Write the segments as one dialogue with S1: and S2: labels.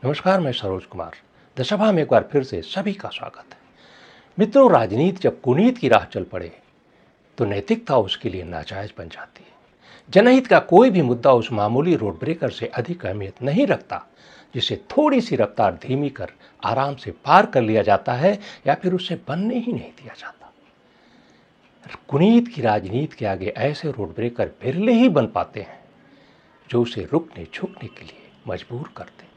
S1: नमस्कार, मैं सरोज कुमार। दशभा में एक बार फिर से सभी का स्वागत है। मित्रों, राजनीति जब कुनीत की राह चल पड़े तो नैतिकता उसके लिए नाजायज बन जाती है। जनहित का कोई भी मुद्दा उस मामूली रोड ब्रेकर से अधिक अहमियत नहीं रखता जिसे थोड़ी सी रफ्तार धीमी कर आराम से पार कर लिया जाता है या फिर उससे बनने ही नहीं दिया जाता। कुनीत की राजनीति के आगे ऐसे रोड ब्रेकर बिरले ही बन पाते हैं जो उसे रुकने झुकने के लिए मजबूर करते हैं।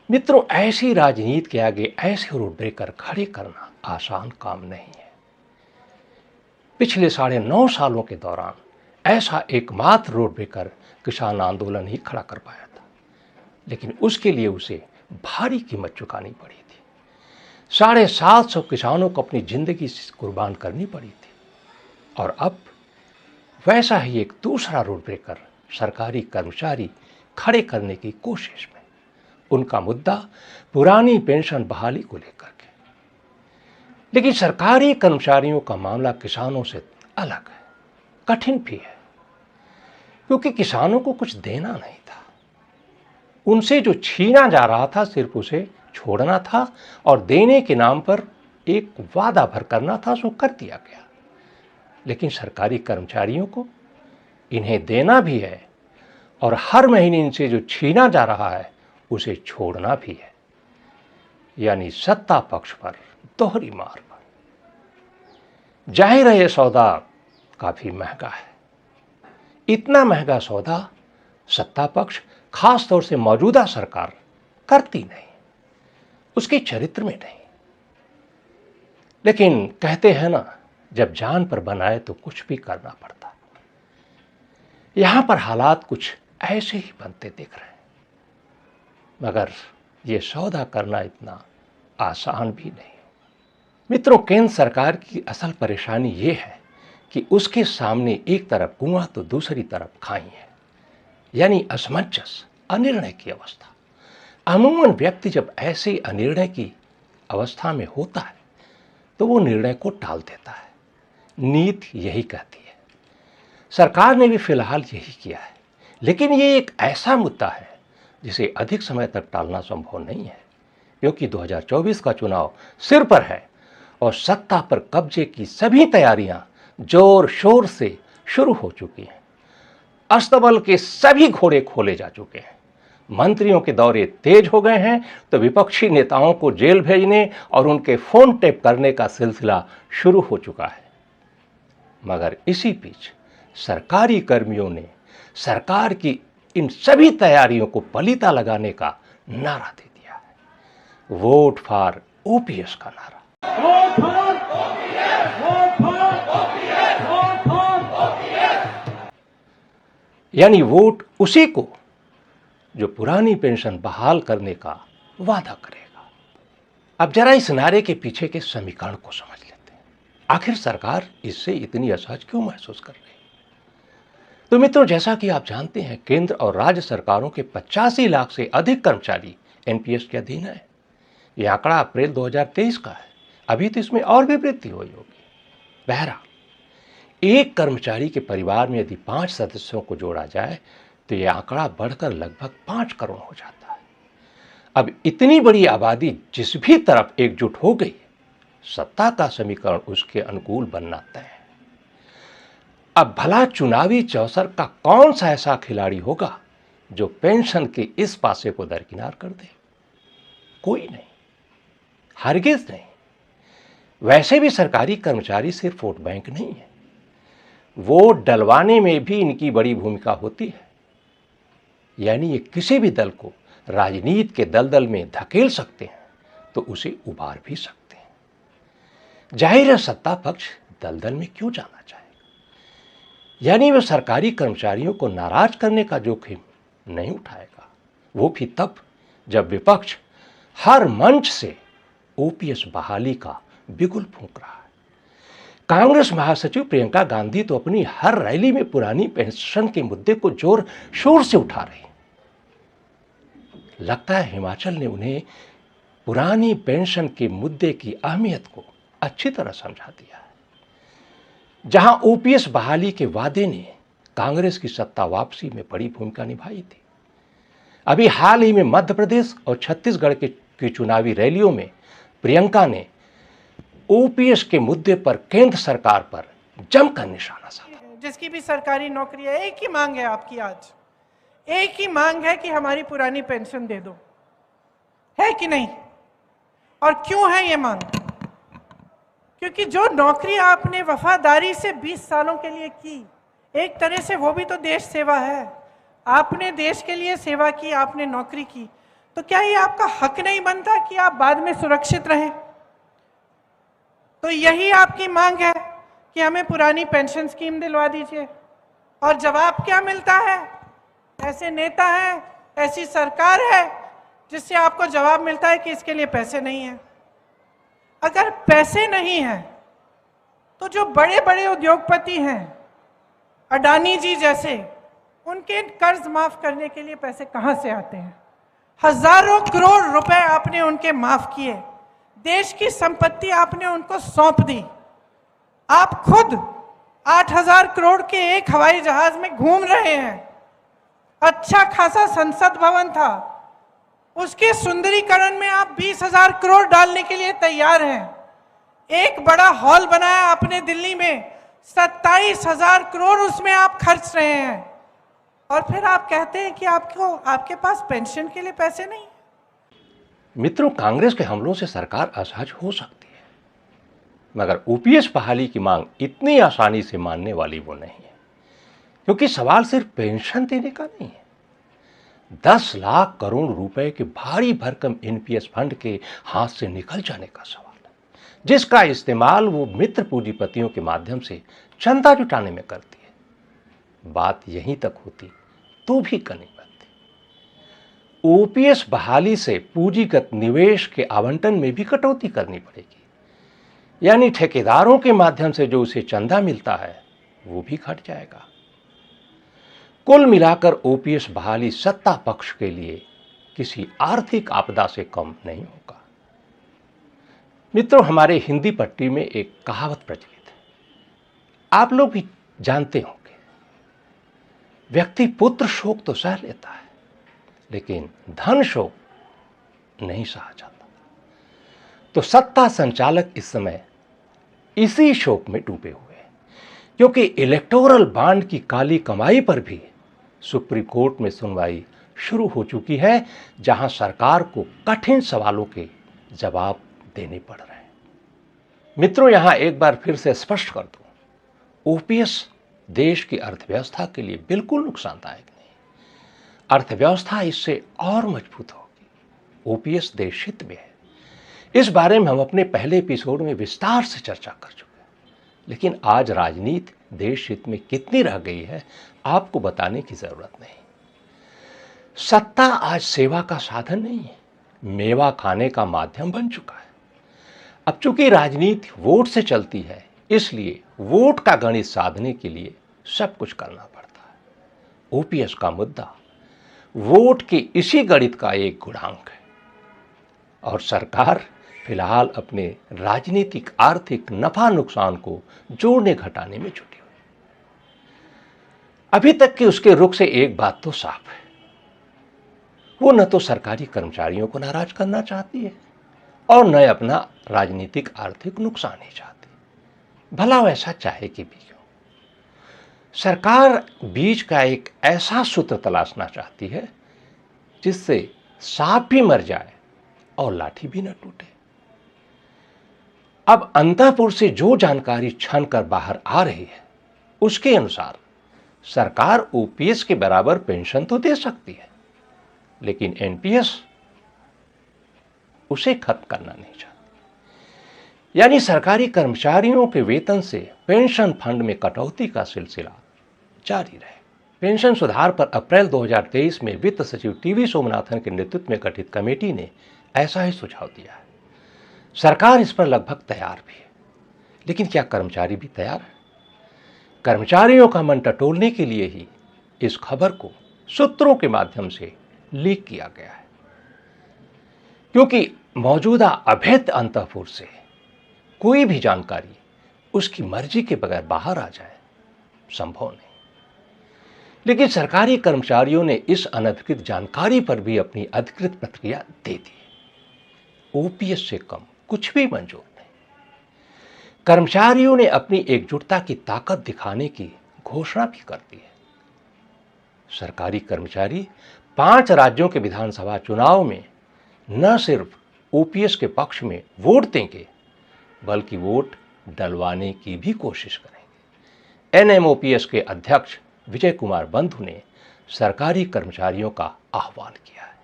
S1: मित्रों, ऐसी राजनीति के आगे ऐसे रोड ब्रेकर खड़े करना आसान काम नहीं है। पिछले 9.5 सालों के दौरान ऐसा एकमात्र रोड ब्रेकर किसान आंदोलन ही खड़ा कर पाया था, लेकिन उसके लिए उसे भारी कीमत चुकानी पड़ी थी। 750 किसानों को अपनी जिंदगी कुर्बान करनी पड़ी थी। और अब वैसा ही एक दूसरा रोड ब्रेकर सरकारी कर्मचारी खड़े करने की कोशिश में। उनका मुद्दा पुरानी पेंशन बहाली को लेकर के। लेकिन सरकारी कर्मचारियों का मामला किसानों से अलग है, कठिन भी है, क्योंकि किसानों को कुछ देना नहीं था। उनसे जो छीना जा रहा था सिर्फ उसे छोड़ना था और देने के नाम पर एक वादा भर करना था, सो कर दिया गया। लेकिन सरकारी कर्मचारियों को इन्हें देना भी है और हर महीने इनसे जो छीना जा रहा है उसे छोड़ना भी है। यानी सत्ता पक्ष पर दोहरी मार। जाहिर है यह सौदा काफी महंगा है। इतना महंगा सौदा सत्ता पक्ष, खास तौर से मौजूदा सरकार, करती नहीं, उसके चरित्र में नहीं। लेकिन कहते हैं ना, जब जान पर बनाए तो कुछ भी करना पड़ता। यहां पर हालात कुछ ऐसे ही बनते दिख रहे हैं, मगर यह सौदा करना इतना आसान भी नहीं। मित्रों, केंद्र सरकार की असल परेशानी यह है कि उसके सामने एक तरफ कुआं तो दूसरी तरफ खाई है, यानी असमंजस, अनिर्णय की अवस्था। अमूमन व्यक्ति जब ऐसे अनिर्णय की अवस्था में होता है तो वो निर्णय को टाल देता है। नीति यही कहती है। सरकार ने भी फिलहाल यही किया है। लेकिन ये एक ऐसा मुद्दा है जिसे अधिक समय तक टालना संभव नहीं है, क्योंकि 2024 का चुनाव सिर पर है और सत्ता पर कब्जे की सभी तैयारियां जोर शोर से शुरू हो चुकी हैं। अस्तबल के सभी घोड़े खोले जा चुके हैं। मंत्रियों के दौरे तेज हो गए हैं तो विपक्षी नेताओं को जेल भेजने और उनके फोन टेप करने का सिलसिला शुरू हो चुका है। मगर इसी बीच सरकारी कर्मियों ने सरकार की इन सभी तैयारियों को पलीता लगाने का नारा दे दिया है। वोट फॉर ओपीएस का नारा। यानी वोट उसी को जो पुरानी पेंशन बहाल करने का वादा करेगा। अब जरा इस नारे के पीछे के समीकरण को समझ लेते हैं। आखिर सरकार इससे इतनी असहज क्यों महसूस कर रही है? तो मित्रों, जैसा कि आप जानते हैं, केंद्र और राज्य सरकारों के 85 लाख से अधिक कर्मचारी एनपीएस के अधीन है। यह आंकड़ा अप्रैल 2023 का है। अभी तो इसमें और भी वृद्धि हुई होगी। बहरहाल, एक कर्मचारी के परिवार में यदि 5 सदस्यों को जोड़ा जाए तो यह आंकड़ा बढ़कर लगभग 5 करोड़ हो जाता है। अब इतनी बड़ी आबादी जिस भी तरफ एकजुट हो गई, सत्ता का समीकरण उसके अनुकूल बनना तय है। अब भला चुनावी चौसर का कौन सा ऐसा खिलाड़ी होगा जो पेंशन के इस पासे को दरकिनार कर दे? कोई नहीं, हरगिज नहीं। वैसे भी सरकारी कर्मचारी सिर्फ वोट बैंक नहीं है। वोट डलवाने में भी इनकी बड़ी भूमिका होती है। यानी ये किसी भी दल को राजनीति के दलदल में धकेल सकते हैं तो उसे उबार भी सकते हैं। जाहिर है सत्ता पक्ष दलदल में क्यों जाना चाहेगा? यानी वह सरकारी कर्मचारियों को नाराज करने का जोखिम नहीं उठाएगा, वो भी तब जब विपक्ष हर मंच से ओपीएस बहाली का बिगुल फूंक रहा है। कांग्रेस महासचिव प्रियंका गांधी तो अपनी हर रैली में पुरानी पेंशन के मुद्दे को जोर शोर से उठा रही। लगता है हिमाचल ने उन्हें पुरानी पेंशन के मुद्दे की अहमियत को अच्छी तरह समझा दिया है। जहां ओपीएस बहाली के वादे ने कांग्रेस की सत्ता वापसी में बड़ी भूमिका निभाई थी, अभी हाल ही में मध्य प्रदेश और छत्तीसगढ़ की चुनावी रैलियों में प्रियंका ने ओपीएस के मुद्दे पर केंद्र सरकार पर जमकर निशाना साधा।
S2: जिसकी भी सरकारी नौकरी है, एक ही मांग है आपकी आज, एक ही मांग है कि हमारी पुरानी पेंशन दे दो, है कि नहीं? और क्यों है ये मांग? क्योंकि जो नौकरी आपने वफादारी से 20 सालों के लिए की, एक तरह से वो भी तो देश सेवा है। आपने देश के लिए सेवा की, आपने नौकरी की, तो क्या ये आपका हक नहीं बनता कि आप बाद में सुरक्षित रहें? तो यही आपकी मांग है कि हमें पुरानी पेंशन स्कीम दिलवा दीजिए। और जवाब क्या मिलता है? ऐसे नेता हैं, ऐसी सरकार है जिससे आपको जवाब मिलता है कि इसके लिए पैसे नहीं हैं। अगर पैसे नहीं हैं तो जो बड़े बड़े उद्योगपति हैं, अडानी जी जैसे, उनके कर्ज माफ करने के लिए पैसे कहां से आते हैं? हजारों करोड़ रुपए आपने उनके माफ किए, देश की संपत्ति आपने उनको सौंप दी। आप खुद 8,000 करोड़ के एक हवाई जहाज में घूम रहे हैं। अच्छा खासा संसद भवन था, उसके सुंदरीकरण में आप 20,000 करोड़ डालने के लिए तैयार हैं। एक बड़ा हॉल बनाया आपने दिल्ली में, 27,000 करोड़ उसमें आप खर्च रहे हैं, और फिर आप कहते हैं कि आपके पास पेंशन के लिए पैसे नहीं।
S1: मित्रों, कांग्रेस के हमलों से सरकार असहज हो सकती है, मगर ओपीएस बहाली की मांग इतनी आसानी से मानने वाली वो नहीं है, क्योंकि सवाल सिर्फ पेंशन देने का नहीं है। 10 लाख करोड़ रुपए के भारी भरकम एनपीएस फंड के हाथ से निकल जाने का सवाल है, जिसका इस्तेमाल वो मित्र पूंजीपतियों के माध्यम से चंदा जुटाने में करती है। बात यहीं तक होती तो भी कनी बनती। ओपीएस बहाली से पूंजीगत निवेश के आवंटन में भी कटौती करनी पड़ेगी, यानी ठेकेदारों के माध्यम से जो उसे चंदा मिलता है वो भी घट जाएगा। कुल मिलाकर ओपीएस बहाली सत्ता पक्ष के लिए किसी आर्थिक आपदा से कम नहीं होगा। मित्रों, हमारे हिंदी पट्टी में एक कहावत प्रचलित है, आप लोग भी जानते होंगे, व्यक्ति पुत्र शोक तो सह लेता है, लेकिन धन शोक नहीं सहा जाता। तो सत्ता संचालक इस समय इसी शोक में डूबे हुए हैं, क्योंकि इलेक्टोरल बॉन्ड की काली कमाई पर भी सुप्रीम कोर्ट में सुनवाई शुरू हो चुकी है, जहां सरकार को कठिन सवालों के जवाब देने पड़ रहे हैं। मित्रों, यहां एक बार फिर से स्पष्ट कर दूं, ओपीएस देश की अर्थव्यवस्था के लिए बिल्कुल नुकसानदायक नहीं। अर्थव्यवस्था इससे और मजबूत होगी। ओपीएस देश हित में है। इस बारे में हम अपने पहले एपिसोड में विस्तार से चर्चा कर चुके हैं, लेकिन आज राजनीति देश हित में कितनी रह गई है आपको बताने की जरूरत नहीं। सत्ता आज सेवा का साधन नहीं है, मेवा खाने का माध्यम बन चुका है। अब चूंकि राजनीति वोट से चलती है, इसलिए वोट का गणित साधने के लिए सब कुछ करना पड़ता है। ओपीएस का मुद्दा वोट के इसी गणित का एक गुणांक है, और सरकार फिलहाल अपने राजनीतिक आर्थिक नफा नुकसान को जोड़ने घटाने में जुटी हुई। अभी तक की उसके रुख से एक बात तो साफ है, वो न तो सरकारी कर्मचारियों को नाराज करना चाहती है और न अपना राजनीतिक आर्थिक नुकसान ही चाहती। भला वैसा चाहे कि भी क्यों, सरकार बीच का एक ऐसा सूत्र तलाशना चाहती है जिससे सांप भी मर जाए और लाठी भी न टूटे। अब अंतःपुर से जो जानकारी छन कर बाहर आ रही है, उसके अनुसार सरकार ओपीएस के बराबर पेंशन तो दे सकती है, लेकिन एनपीएस उसे खत्म करना नहीं चाहती। यानी सरकारी कर्मचारियों के वेतन से पेंशन फंड में कटौती का सिलसिला जारी रहे। पेंशन सुधार पर अप्रैल 2023 में वित्त सचिव टीवी सोमनाथन के नेतृत्व में गठित कमेटी ने ऐसा ही सुझाव दिया है। सरकार इस पर लगभग तैयार भी है, लेकिन क्या कर्मचारी भी तैयार है? कर्मचारियों का मन टटोलने के लिए ही इस खबर को सूत्रों के माध्यम से लीक किया गया है, क्योंकि मौजूदा अभेद्य अंतःपुर से कोई भी जानकारी उसकी मर्जी के बगैर बाहर आ जाए संभव नहीं। लेकिन सरकारी कर्मचारियों ने इस अनधिकृत जानकारी पर भी अपनी अधिकृत प्रतिक्रिया दे दी। ओपीएस से कम कुछ भी मंजूर नहीं। कर्मचारियों ने अपनी एकजुटता की ताकत दिखाने की घोषणा भी कर दी है। सरकारी कर्मचारी 5 राज्यों के विधानसभा चुनाव में न सिर्फ ओपीएस के पक्ष में वोट देंगे, बल्कि वोट डलवाने की भी कोशिश करेंगे। एनएमओपीएस के अध्यक्ष विजय कुमार बंधु ने सरकारी कर्मचारियों का आह्वान किया है,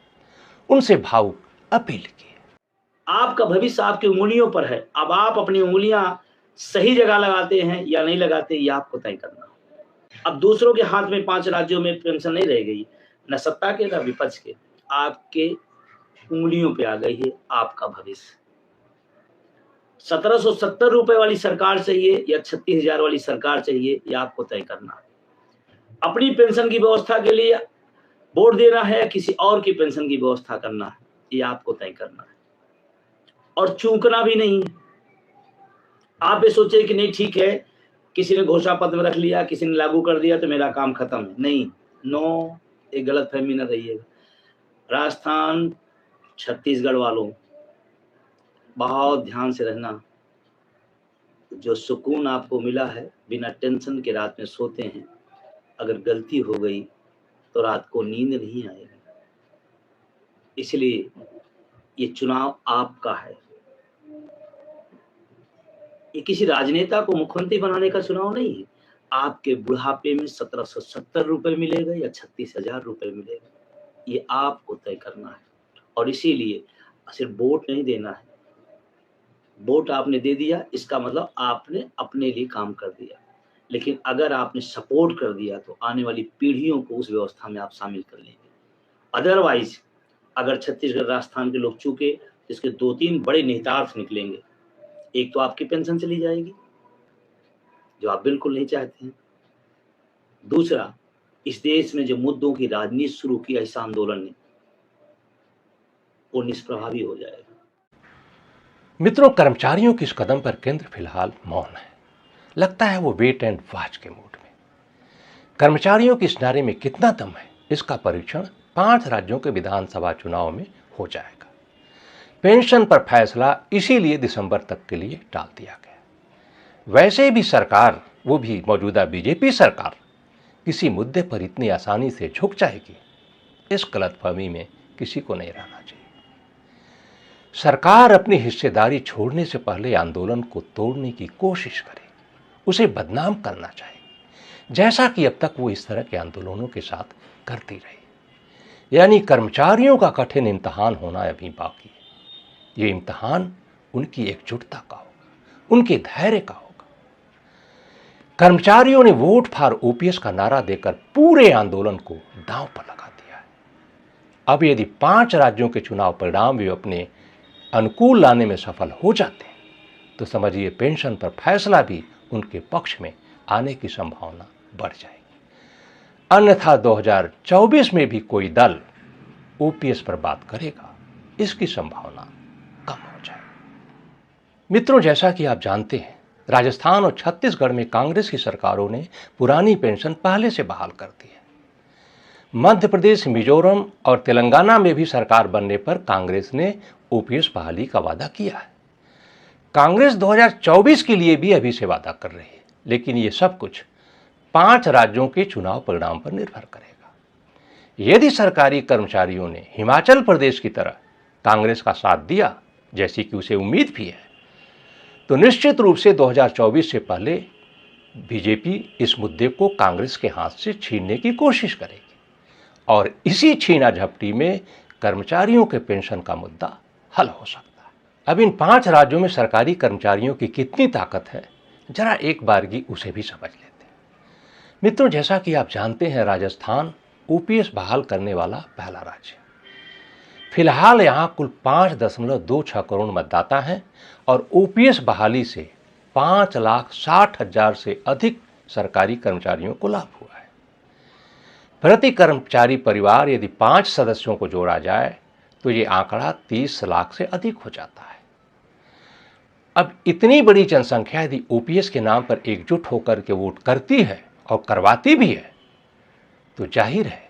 S1: उनसे भावुक अपील की है।
S3: आपका भविष्य आपकी उंगलियों पर है। अब आप अपनी उंगलियां सही जगह लगाते हैं या नहीं लगाते, ये आपको तय करना। अब दूसरों के हाथ में 5 राज्यों में पेंशन नहीं रह गई, न सत्ता के न विपक्ष के, आपके उंगलियों पे आ गई है आपका भविष्य। 1770 रुपए वाली सरकार चाहिए या 36,000 वाली सरकार चाहिए, ये आपको तय करना है। अपनी पेंशन की व्यवस्था के लिए वोट देना है या किसी और की पेंशन की व्यवस्था करना है, ये आपको तय करना है। और चूकना भी नहीं। आप ये सोचे कि नहीं ठीक है, किसी ने घोषणा पत्र में रख लिया, किसी ने लागू कर दिया तो मेरा काम खत्म है। नहीं, नो, एक गलत फहमी न रहिएगा। राजस्थान, छत्तीसगढ़ वालों, बहुत ध्यान से रहना। जो सुकून आपको मिला है, बिना टेंशन के रात में सोते हैं, अगर गलती हो गई तो रात को नींद नहीं आएगी। इसलिए ये चुनाव आपका है। ये किसी राजनेता को मुख्यमंत्री बनाने का चुनाव नहीं है। आपके बुढ़ापे में 1770 रुपए मिलेगा या 36,000 रुपए मिलेगा, ये आपको तय करना है। और इसीलिए सिर्फ वोट नहीं देना है। वोट आपने दे दिया, इसका मतलब आपने अपने लिए काम कर दिया। लेकिन अगर आपने सपोर्ट कर दिया तो आने वाली पीढ़ियों को उस व्यवस्था में आप शामिल कर लेंगे। अदरवाइज अगर छत्तीसगढ़, राजस्थान के लोग चूके, इसके 2-3 बड़े निहितार्थ निकलेंगे। एक तो आपकी पेंशन चली जाएगी, जो आप बिल्कुल नहीं चाहते हैं। दूसरा, इस देश में जो मुद्दों की राजनीति शुरू किया इस आंदोलन ने, वो निष्प्रभावी हो जाएगा।
S1: मित्रों, कर्मचारियों के इस कदम पर केंद्र फिलहाल मौन है। लगता है वो वेट एंड वॉच के मूड में। कर्मचारियों के इस नारे में कितना दम है, इसका परीक्षण 5 राज्यों के विधानसभा चुनाव में हो जाएगा। पेंशन पर फैसला इसीलिए दिसंबर तक के लिए टाल दिया गया। वैसे भी सरकार, वो भी मौजूदा बीजेपी सरकार, किसी मुद्दे पर इतनी आसानी से झुक जाएगी, इस गलतफहमी में किसी को नहीं रहना चाहिए। सरकार अपनी हिस्सेदारी छोड़ने से पहले आंदोलन को तोड़ने की कोशिश करेगी, उसे बदनाम करना चाहेगी, जैसा कि अब तक वो इस तरह के आंदोलनों के साथ करती रही। यानी कर्मचारियों का कठिन इम्तिहान होना अभी बाकी है। ये इम्तिहान उनकी एकजुटता का होगा, उनके धैर्य का होगा। कर्मचारियों ने वोट फॉर ओपीएस का नारा देकर पूरे आंदोलन को दांव पर लगा दिया है। अब यदि 5 राज्यों के चुनाव परिणाम भी अपने अनुकूल लाने में सफल हो जाते हैं, तो समझिए पेंशन पर फैसला भी उनके पक्ष में आने की संभावना बढ़ जाएगी। अन्यथा 2024 में भी कोई दल ओपीएस पर बात करेगा, इसकी संभावना कम हो जाएगी। मित्रों, जैसा कि आप जानते हैं, राजस्थान और छत्तीसगढ़ में कांग्रेस की सरकारों ने पुरानी पेंशन पहले से बहाल कर दी है। मध्य प्रदेश, मिजोरम और तेलंगाना में भी सरकार बनने पर कांग्रेस ने ओपीएस बहाली का वादा किया है। कांग्रेस 2024 के लिए भी अभी से वादा कर रही है, लेकिन ये सब कुछ 5 राज्यों के चुनाव परिणाम पर निर्भर करेगा। यदि सरकारी कर्मचारियों ने हिमाचल प्रदेश की तरह कांग्रेस का साथ दिया, जैसी कि उसे उम्मीद भी है, तो निश्चित रूप से 2024 से पहले बीजेपी इस मुद्दे को कांग्रेस के हाथ से छीनने की कोशिश करेगी और इसी छीना झपटी में कर्मचारियों के पेंशन का मुद्दा हल हो सकता है। अब इन 5 राज्यों में सरकारी कर्मचारियों की कितनी ताकत है, जरा एक बारगी उसे भी समझ लेते हैं। मित्रों, जैसा कि आप जानते हैं, राजस्थान ओपीएस बहाल करने वाला पहला राज्य है। फिलहाल यहाँ कुल 5.26 करोड़ मतदाता हैं और ओपीएस बहाली से 5,60,000 से अधिक सरकारी कर्मचारियों को लाभ हुआ है। प्रति कर्मचारी परिवार यदि 5 सदस्यों को जोड़ा जाए तो ये आंकड़ा 30 लाख से अधिक हो जाता है। अब इतनी बड़ी जनसंख्या यदि ओपीएस के नाम पर एकजुट होकर के वोट करती है और करवाती भी है, तो जाहिर है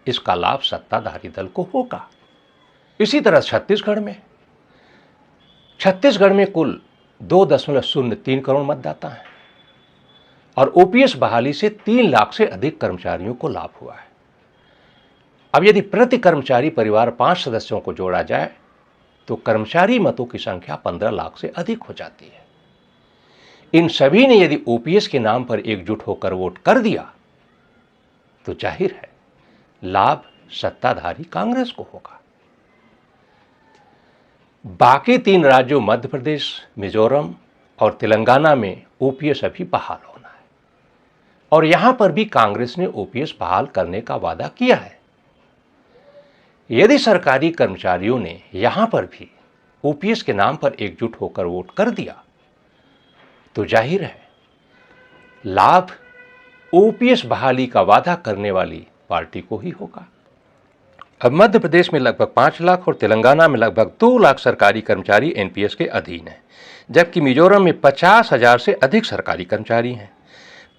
S1: इसका लाभ सत्ताधारी दल को होगा। इसी तरह छत्तीसगढ़ में कुल 2.03 करोड़ मतदाता हैं और ओपीएस बहाली से 3 लाख से अधिक कर्मचारियों को लाभ हुआ है। अब यदि प्रति कर्मचारी परिवार 5 सदस्यों को जोड़ा जाए तो कर्मचारी मतों की संख्या 15 लाख से अधिक हो जाती है। इन सभी ने यदि ओपीएस के नाम पर एकजुट होकर वोट कर दिया तो जाहिर है लाभ सत्ताधारी कांग्रेस को होगा। बाकी 3 राज्यों मध्य प्रदेश, मिजोरम और तेलंगाना में ओपीएस अभी बहाल होना है और यहां पर भी कांग्रेस ने ओपीएस बहाल करने का वादा किया है। यदि सरकारी कर्मचारियों ने यहां पर भी ओपीएस के नाम पर एकजुट होकर वोट कर दिया तो जाहिर है लाभ ओपीएस बहाली का वादा करने वाली पार्टी को ही होगा। अब मध्य प्रदेश में लगभग 5 लाख और तेलंगाना में लगभग 2 लाख सरकारी कर्मचारी एनपीएस के अधीन हैं, जबकि मिजोरम में 50,000 से अधिक सरकारी कर्मचारी हैं।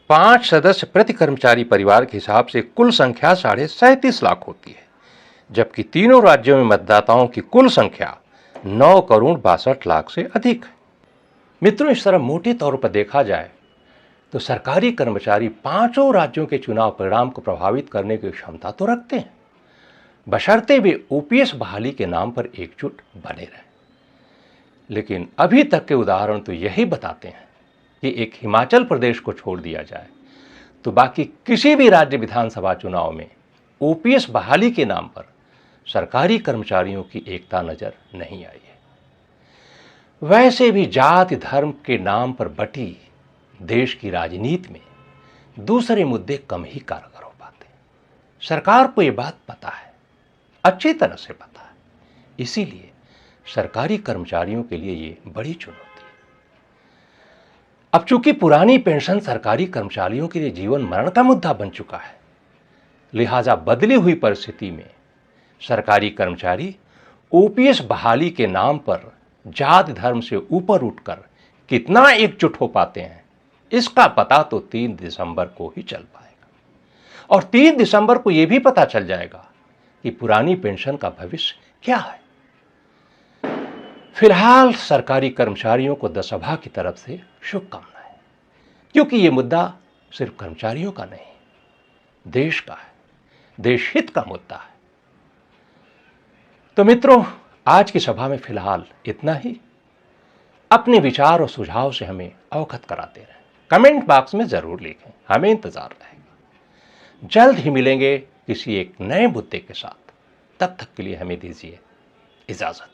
S1: 5 सदस्य प्रति कर्मचारी परिवार के हिसाब से कुल संख्या 37.5 लाख होती है, जबकि तीनों राज्यों में मतदाताओं की कुल संख्या 9 करोड़ 62 लाख से अधिक है। मित्रों, इस तरह मोटे तौर पर देखा जाए तो सरकारी कर्मचारी 5 राज्यों के चुनाव परिणाम को प्रभावित करने की क्षमता तो रखते हैं, बशर्ते वे ओपीएस बहाली के नाम पर एकजुट बने रहें। लेकिन अभी तक के उदाहरण तो यही बताते हैं कि एक हिमाचल प्रदेश को छोड़ दिया जाए तो बाकी किसी भी राज्य विधानसभा चुनाव में ओपीएस बहाली के नाम पर सरकारी कर्मचारियों की एकता नजर नहीं आई है। वैसे भी जाति धर्म के नाम पर बटी देश की राजनीति में दूसरे मुद्दे कम ही कारगर हो पाते। सरकार को यह बात पता है, अच्छी तरह से पता है, इसीलिए सरकारी कर्मचारियों के लिए ये बड़ी चुनौती है। अब चूंकि पुरानी पेंशन सरकारी कर्मचारियों के लिए जीवन मरण का मुद्दा बन चुका है, लिहाजा बदली हुई परिस्थिति में सरकारी कर्मचारी ओपीएस बहाली के नाम पर जाति धर्म से ऊपर उठकर कितना एकजुट हो पाते हैं, इसका पता तो 3 दिसंबर को ही चल पाएगा और 3 दिसंबर को यह भी पता चल जाएगा कि पुरानी पेंशन का भविष्य क्या है। फिलहाल सरकारी कर्मचारियों को दसभा की तरफ से शुभकामनाएं, क्योंकि यह मुद्दा सिर्फ कर्मचारियों का नहीं, देश का है, देश हित का मुद्दा है। तो मित्रों, आज की सभा में फिलहाल इतना ही। अपने विचार और सुझाव से हमें अवगत कराते रहें, कमेंट बॉक्स में जरूर लिखें, हमें इंतजार रहेगा। जल्द ही मिलेंगे किसी एक नए मुद्दे के साथ, तब तक के लिए हमें दीजिए इजाजत।